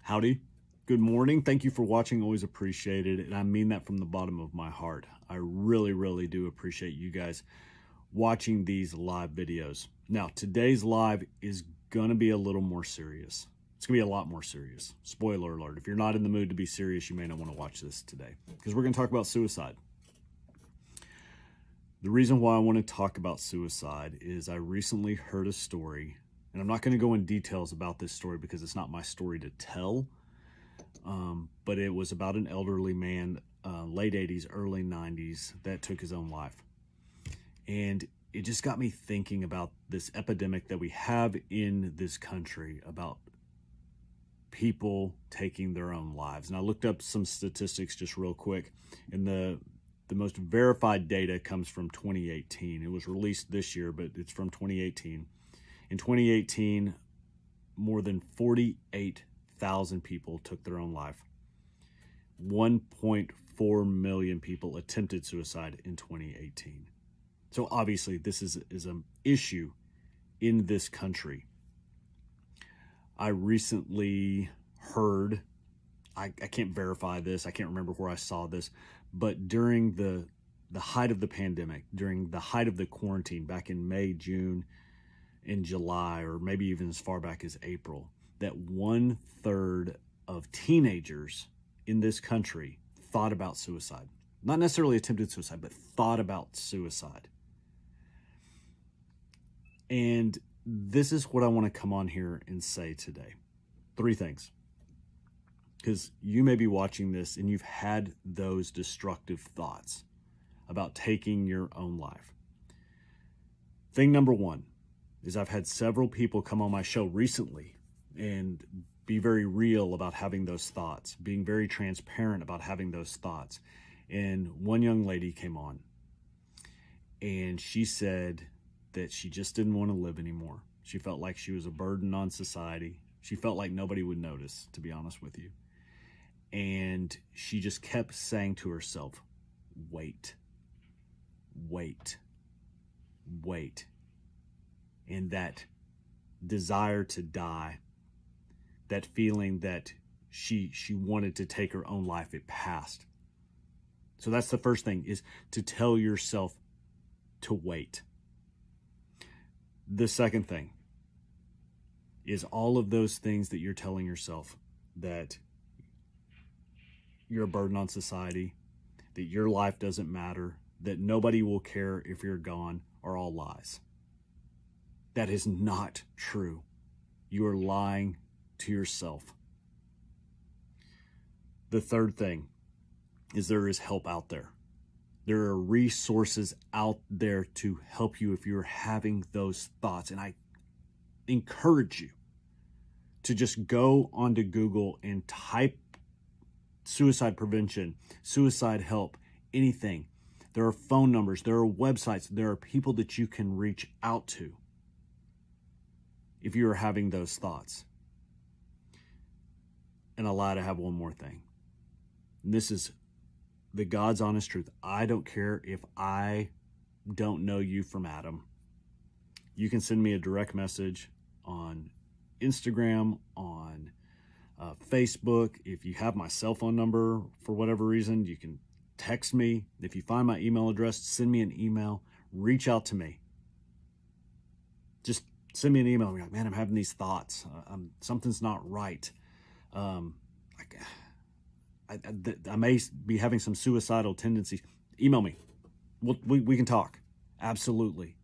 Howdy. Good morning. Thank you for watching. Always appreciate it. And I mean that from the bottom of my heart. I really do appreciate you guys watching these live videos. Now, today's live is going to be a little more serious. It's going to be a lot more serious. Spoiler alert. If you're not in the mood to be serious, you may not want to watch this today because we're going to talk about suicide. The reason why I want to talk about suicide is I recently heard a story, and I'm not going to go in details about this story because it's not my story to tell, but it was about an elderly man, late 80s, early 90s, that took his own life. And it just got me thinking about this epidemic that we have in this country about people taking their own lives. And I looked up some statistics just real quick, and the most verified data comes from 2018. It was released this year, but it's from 2018. In 2018, more than 48,000 people took their own life. 1.4 million people attempted suicide in 2018. So obviously this is an issue in this country. I recently heard, I can't verify this, I can't remember where I saw this, but during the height of the pandemic, during the height of the quarantine back in May, June, and July, or maybe even as far back as April, that 1/3 of teenagers in this country thought about suicide. Not necessarily attempted suicide, but thought about suicide. And this is what I want to come on here and say today. 3 things. Because you may be watching this and you've had those destructive thoughts about taking your own life. Thing number 1 is I've had several people come on my show recently and be very real about having those thoughts, being very transparent about having those thoughts. And one young lady came on and she said that she just didn't want to live anymore. She felt like she was a burden on society. She felt like nobody would notice, to be honest with you. And she just kept saying to herself, wait, wait, wait. And that desire to die, that feeling that she wanted to take her own life, it passed. So that's the first thing, is to tell yourself to wait. The second thing is all of those things that you're telling yourself, that you're a burden on society, that your life doesn't matter, that nobody will care if you're gone, are all lies. That is not true. You are lying to yourself. The third thing is there is help out there. There are resources out there to help you if you're having those thoughts. And I encourage you to just go onto Google and type suicide prevention, suicide help, anything. There are phone numbers, there are websites, there are people that you can reach out to if you are having those thoughts. And I lie to have one more thing. And this is the God's honest truth. I don't care if I don't know you from Adam. You can send me a direct message on Instagram, on Facebook. If you have my cell phone number for whatever reason, you can text me. If you find my email address, send me an email. Reach out to me. Just send me an email. I'm like, man, I'm having these thoughts. Something's not right. I may be having some suicidal tendencies. Email me. We can talk. Absolutely.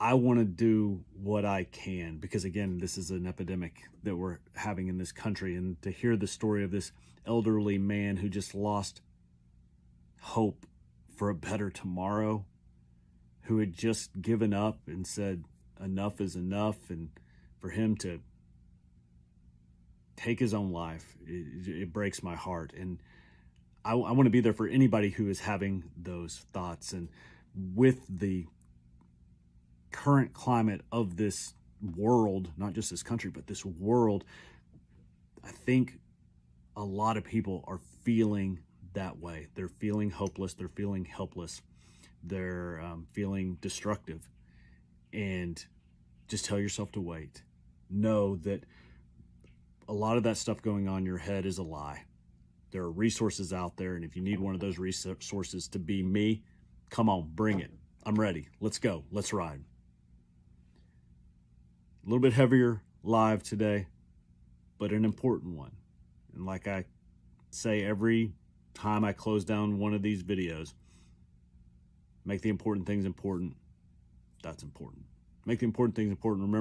I want to do what I can because, again, this is an epidemic that we're having in this country. And to hear the story of this elderly man who just lost hope for a better tomorrow, who had just given up and said enough is enough, and for him to take his own life, it breaks my heart. And I want to be there for anybody who is having those thoughts. And with the current climate of this world, not just this country, but this world, I think a lot of people are feeling that way. They're feeling hopeless. They're feeling helpless. They're feeling destructive. And just tell yourself to wait. know that a lot of that stuff going on in your head is a lie. There are resources out there, and if you need one of those resources to be me, come on, bring it. I'm ready. Let's go. Let's ride. A little bit heavier live today, but an important one. And like I say every time I close down one of these videos, make the important things important. That's important. Make the important things important. Remember,